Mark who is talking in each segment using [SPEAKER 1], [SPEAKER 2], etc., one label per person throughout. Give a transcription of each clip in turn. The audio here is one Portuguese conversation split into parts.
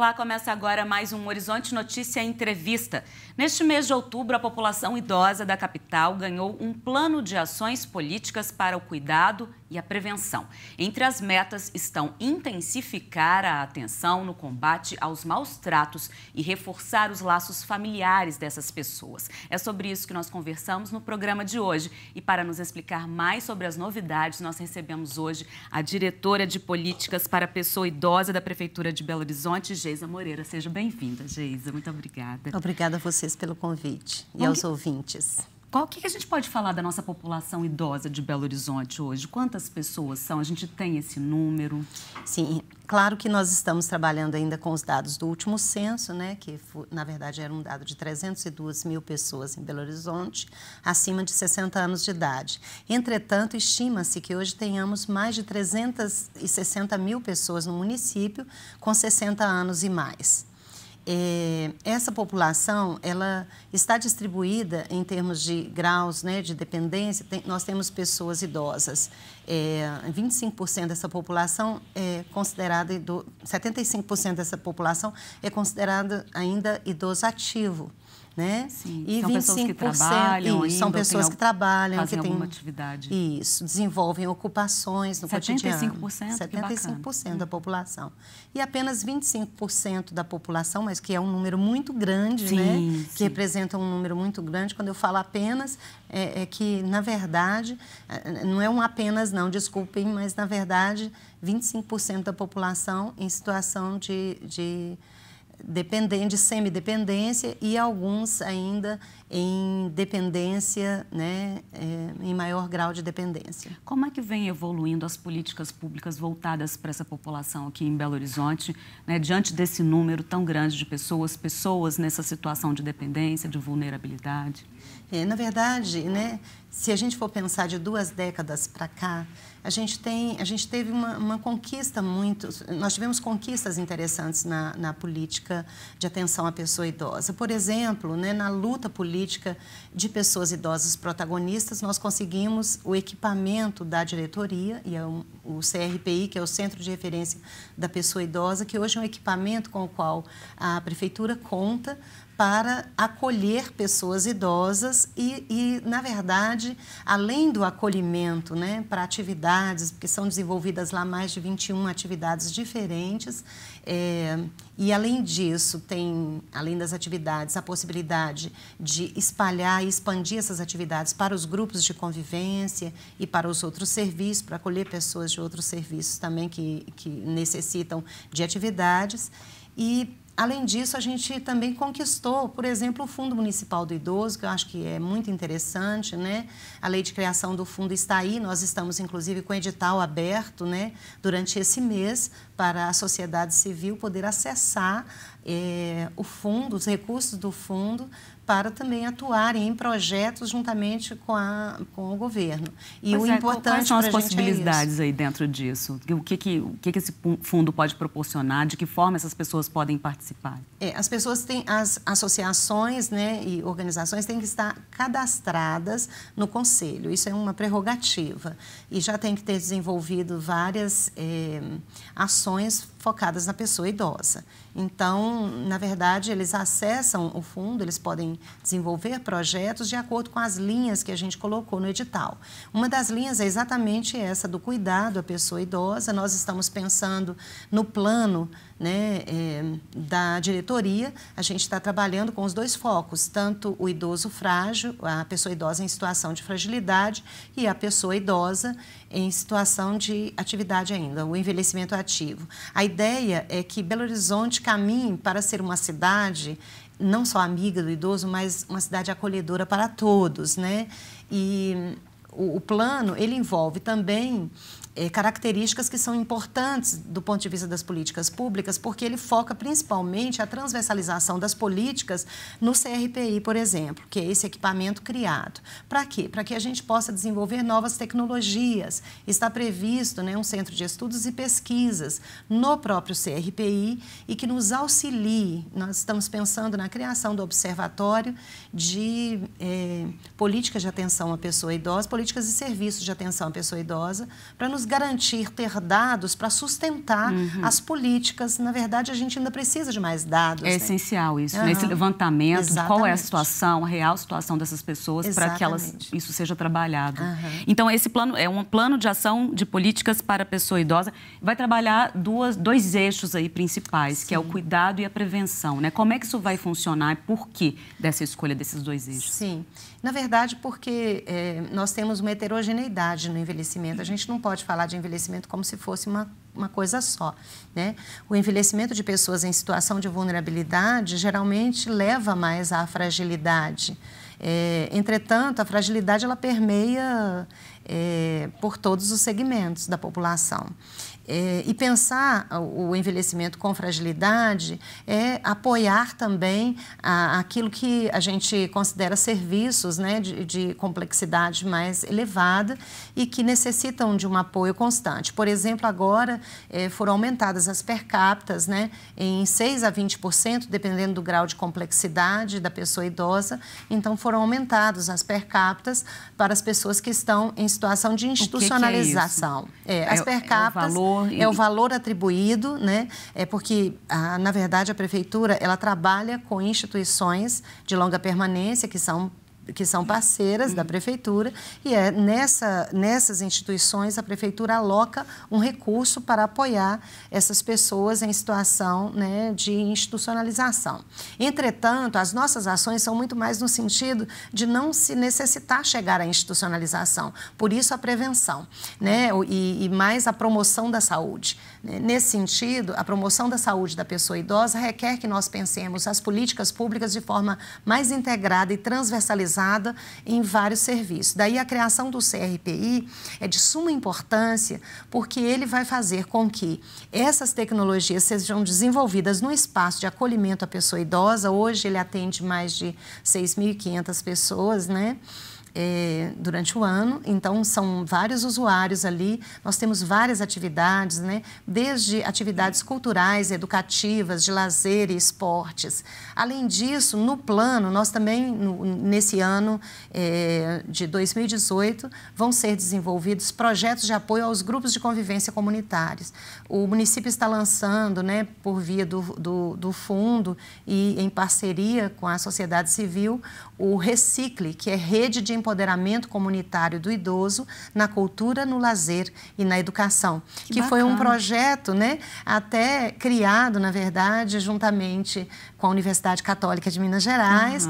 [SPEAKER 1] Olá, começa agora mais um Horizonte Notícia Entrevista. Neste mês de outubro, a população idosa da capital ganhou um plano de ações políticas para o cuidado e a prevenção. Entre as metas estão intensificar a atenção no combate aos maus tratos e reforçar os laços familiares dessas pessoas. É sobre isso que nós conversamos no programa de hoje. E para nos explicar mais sobre as novidades, nós recebemos hoje a diretora de Políticas para a Pessoa Idosa da Prefeitura de Belo Horizonte, Geisa Moreira. Seja bem-vinda, Geisa. Muito obrigada.
[SPEAKER 2] Obrigada a vocês pelo convite e aos ouvintes.
[SPEAKER 1] O que a gente pode falar da nossa população idosa de Belo Horizonte hoje? Quantas pessoas são? A gente tem esse número?
[SPEAKER 2] Sim, claro que nós estamos trabalhando ainda com os dados do último censo, né, que na verdade era um dado de 302 mil pessoas em Belo Horizonte, acima de 60 anos de idade. Entretanto, estima-se que hoje tenhamos mais de 360 mil pessoas no município com 60 anos e mais. Essa população, ela está distribuída em termos de graus, né, de dependência. Nós temos pessoas idosas, 25% dessa população é considerada 75% dessa população é considerada ainda idoso ativo. Né?
[SPEAKER 1] Sim,
[SPEAKER 2] e
[SPEAKER 1] são 25%, pessoas que trabalham,
[SPEAKER 2] são pessoas que trabalham,
[SPEAKER 1] fazem
[SPEAKER 2] que têm
[SPEAKER 1] alguma atividade.
[SPEAKER 2] Isso, desenvolvem ocupações no cotidiano.
[SPEAKER 1] 75%
[SPEAKER 2] da população. E apenas 25% da população, mas que é um número muito grande,
[SPEAKER 1] sim,
[SPEAKER 2] né?
[SPEAKER 1] Sim.
[SPEAKER 2] Que representa um número muito grande. Quando eu falo apenas, é que, na verdade, não é um apenas não, desculpem, mas, na verdade, 25% da população em situação de semidependência e alguns ainda em dependência, né, em maior grau de dependência.
[SPEAKER 1] Como é que vem evoluindo as políticas públicas voltadas para essa população aqui em Belo Horizonte, né, diante desse número tão grande de pessoas nessa situação de dependência, de vulnerabilidade?
[SPEAKER 2] Na verdade, né, se a gente for pensar de 2 décadas para cá, a gente teve uma conquista nós tivemos conquistas interessantes na política de atenção à pessoa idosa. Por exemplo, né, na luta política de pessoas idosas protagonistas, nós conseguimos o equipamento da diretoria, e é o CRPI, que é o Centro de Referência da Pessoa Idosa, que hoje é um equipamento com o qual a prefeitura conta para acolher pessoas idosas e, na verdade, além do acolhimento, né, para atividades, porque são desenvolvidas lá mais de 21 atividades diferentes, e além disso, além das atividades, a possibilidade de espalhar e expandir essas atividades para os grupos de convivência e para os outros serviços, para acolher pessoas de outros serviços também que necessitam de atividades. E além disso, a gente também conquistou, por exemplo, o Fundo Municipal do Idoso, que eu acho que é muito interessante, né? A lei de criação do fundo está aí, nós estamos, inclusive, com o edital aberto, né, durante esse mês, para a sociedade civil poder acessar o fundo, os recursos do fundo, para também atuarem em projetos juntamente com o governo. E o importante
[SPEAKER 1] quais são as possibilidades
[SPEAKER 2] é
[SPEAKER 1] aí dentro disso? O que esse fundo pode proporcionar? De que forma essas pessoas podem participar?
[SPEAKER 2] As pessoas têm, as associações, né, e organizações têm que estar cadastradas no Conselho. Isso é uma prerrogativa. E já tem que ter desenvolvido várias ações focadas na pessoa idosa. Então, na verdade, eles acessam o fundo, eles podem desenvolver projetos de acordo com as linhas que a gente colocou no edital. Uma das linhas é exatamente essa do cuidado à pessoa idosa. Nós estamos pensando no plano, né, da diretoria. A gente está trabalhando com os 2 focos, tanto o idoso frágil, a pessoa idosa em situação de fragilidade e a pessoa idosa em situação de atividade ainda, o envelhecimento ativo. A ideia é que Belo Horizonte caminhe para ser uma cidade não só amiga do idoso, mas uma cidade acolhedora para todos, né? E o plano, ele envolve também características que são importantes do ponto de vista das políticas públicas, porque ele foca principalmente a transversalização das políticas no CRPI, por exemplo, que é esse equipamento criado. Para quê? Para que a gente possa desenvolver novas tecnologias. Está previsto, né, um centro de estudos e pesquisas no próprio CRPI e que nos auxilie. Nós estamos pensando na criação do Observatório de Políticas de Atenção à Pessoa Idosa, políticas e serviços de atenção à pessoa idosa, para nos garantir ter dados para sustentar as políticas. Na verdade, a gente ainda precisa de mais dados.
[SPEAKER 1] É essencial isso, né? Esse levantamento de qual é a situação, a real situação dessas pessoas, para que isso seja trabalhado. Então, esse plano é um plano de ação de políticas para a pessoa idosa. Vai trabalhar dois eixos aí principais, que é o cuidado e a prevenção, né? Como é que isso vai funcionar e por que dessa escolha desses dois eixos?
[SPEAKER 2] Sim, na verdade porque nós temos uma heterogeneidade no envelhecimento. A gente não pode falar de envelhecimento como se fosse uma coisa só, né? O envelhecimento de pessoas em situação de vulnerabilidade geralmente leva mais à fragilidade. Entretanto, a fragilidade ela permeia por todos os segmentos da população. E pensar o envelhecimento com fragilidade é apoiar também aquilo que a gente considera serviços, né, de complexidade mais elevada e que necessitam de um apoio constante. Por exemplo, agora foram aumentadas as per capitas, né, em 6% a 20%, dependendo do grau de complexidade da pessoa idosa. Então, foram aumentados as per capitas para as pessoas que estão em situação de institucionalização. As per capitas é o valor atribuído, né? Porque, na verdade, a Prefeitura ela trabalha com instituições de longa permanência que são parceiras da Prefeitura e nessas instituições a Prefeitura aloca um recurso para apoiar essas pessoas em situação, né, de institucionalização. Entretanto, as nossas ações são muito mais no sentido de não se necessitar chegar à institucionalização, por isso a prevenção, né, e mais a promoção da saúde. Nesse sentido, a promoção da saúde da pessoa idosa requer que nós pensemos as políticas públicas de forma mais integrada e transversalizada em vários serviços. Daí a criação do CRPI é de suma importância porque ele vai fazer com que essas tecnologias sejam desenvolvidas no espaço de acolhimento à pessoa idosa. Hoje ele atende mais de 6.500 pessoas, né? Durante o ano, então são vários usuários ali, nós temos várias atividades, né? Desde atividades culturais, educativas, de lazer e esportes. Além disso, no plano, nós também, nesse ano de 2018, vão ser desenvolvidos projetos de apoio aos grupos de convivência comunitários. O município está lançando, né, por via do fundo e em parceria com a sociedade civil, o Recicle, que é rede de empoderamento comunitário do idoso na cultura, no lazer e na educação. Que foi um projeto, né, até criado, na verdade, juntamente com a Universidade Católica de Minas Gerais,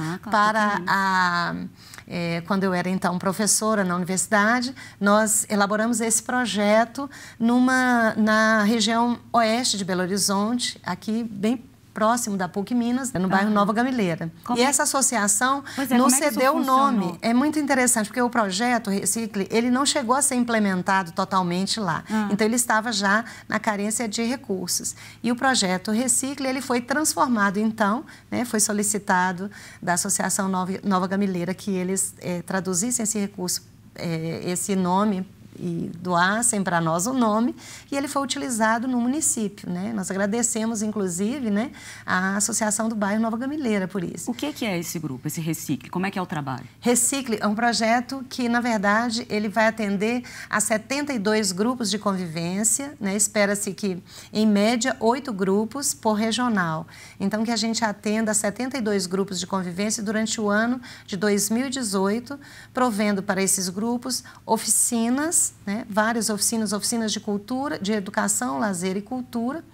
[SPEAKER 2] quando eu era, então, professora na universidade, nós elaboramos esse projeto na região oeste de Belo Horizonte, aqui bem próximo da PUC Minas, no bairro Nova Gamileira. E essa associação nos cedeu o nome. É muito interessante, porque o projeto Recicle, ele não chegou a ser implementado totalmente lá. Então, ele estava já na carência de recursos. E o projeto Recicle, ele foi transformado, então, né, foi solicitado da Associação Nova Gamileira que eles traduzissem esse recurso, esse nome, e doassem para nós o nome, e ele foi utilizado no município, né? Nós agradecemos, inclusive, né, a Associação do Bairro Nova Gamileira por isso.
[SPEAKER 1] O que é esse grupo, esse Recicle? Como é que é o trabalho?
[SPEAKER 2] Recicle é um projeto que, na verdade, ele vai atender a 72 grupos de convivência, né? Espera-se que, em média, 8 grupos por regional. Então, que a gente atenda a 72 grupos de convivência durante o ano de 2018, provendo para esses grupos oficinas, né? Várias oficinas de cultura, de educação, lazer e cultura.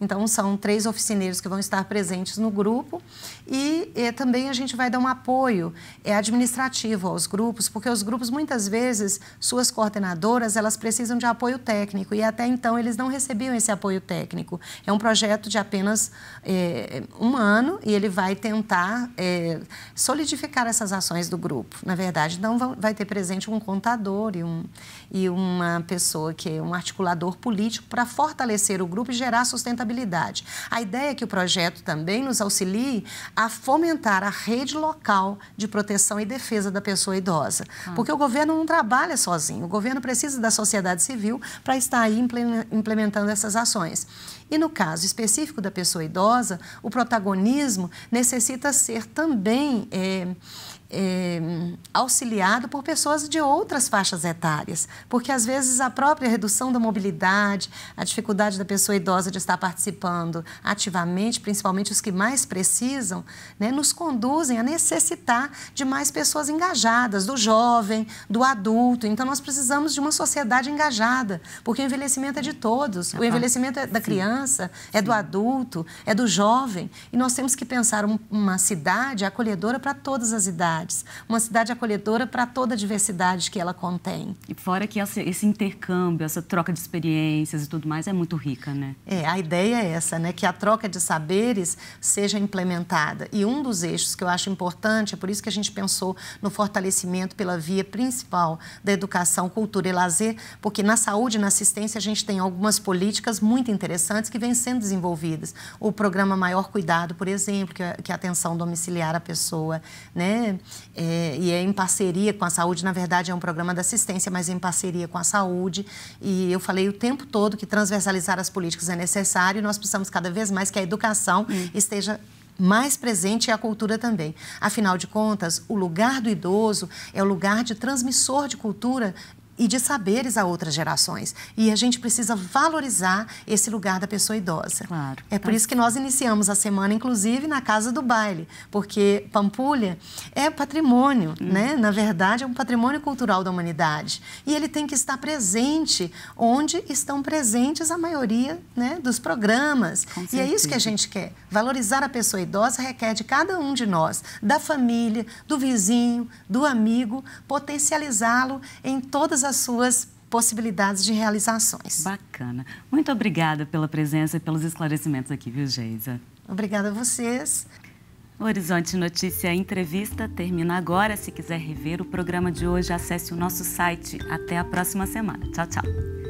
[SPEAKER 2] Então, são 3 oficineiros que vão estar presentes no grupo e também a gente vai dar um apoio administrativo aos grupos, porque os grupos, muitas vezes, suas coordenadoras, elas precisam de apoio técnico e até então eles não recebiam esse apoio técnico. É um projeto de apenas um ano e ele vai tentar solidificar essas ações do grupo. Na verdade, então vai ter presente um contador e uma pessoa que é um articulador político para fortalecer o grupo e gerar sustentabilidade. A ideia é que o projeto também nos auxilie a fomentar a rede local de proteção e defesa da pessoa idosa. Porque o governo não trabalha sozinho, o governo precisa da sociedade civil para estar aí implementando essas ações. E no caso específico da pessoa idosa, o protagonismo necessita ser também auxiliado por pessoas de outras faixas etárias, porque às vezes a própria redução da mobilidade, a dificuldade da pessoa idosa de estar participando ativamente, principalmente os que mais precisam, né, nos conduzem a necessitar de mais pessoas engajadas, do jovem, do adulto. Então nós precisamos de uma sociedade engajada, porque o envelhecimento é de todos, o envelhecimento é da criança, é do adulto, é do jovem, e nós temos que pensar uma cidade acolhedora para todas as idades, uma cidade acolhedora para toda a diversidade que ela contém.
[SPEAKER 1] E fora que esse intercâmbio, essa troca de experiências e tudo mais é muito rica, né?
[SPEAKER 2] A ideia é essa, né? Que a troca de saberes seja implementada. E um dos eixos que eu acho importante, é por isso que a gente pensou no fortalecimento pela via principal da educação, cultura e lazer, porque na saúde e na assistência a gente tem algumas políticas muito interessantes que vêm sendo desenvolvidas. O programa Maior Cuidado, por exemplo, que é a atenção domiciliar à pessoa, né? E é em parceria com a saúde, na verdade é um programa de assistência, mas em parceria com a saúde. E eu falei o tempo todo que transversalizar as políticas é necessário e nós precisamos cada vez mais que a educação esteja mais presente e a cultura também. Afinal de contas, o lugar do idoso é o lugar de transmissor de cultura e de saberes a outras gerações. E a gente precisa valorizar esse lugar da pessoa idosa.
[SPEAKER 1] Claro.
[SPEAKER 2] É por isso que nós iniciamos a semana, inclusive, na Casa do Baile, porque Pampulha é patrimônio, né? Na verdade, é um patrimônio cultural da humanidade. E ele tem que estar presente onde estão presentes a maioria, né, dos programas. E é isso que a gente quer. Valorizar a pessoa idosa requer de cada um de nós, da família, do vizinho, do amigo, potencializá-lo em todas as suas possibilidades de realizações.
[SPEAKER 1] Bacana. Muito obrigada pela presença e pelos esclarecimentos aqui, viu, Geisa?
[SPEAKER 2] Obrigada a vocês.
[SPEAKER 1] O Horizonte Notícia Entrevista termina agora. Se quiser rever o programa de hoje, acesse o nosso site. Até a próxima semana. Tchau, tchau.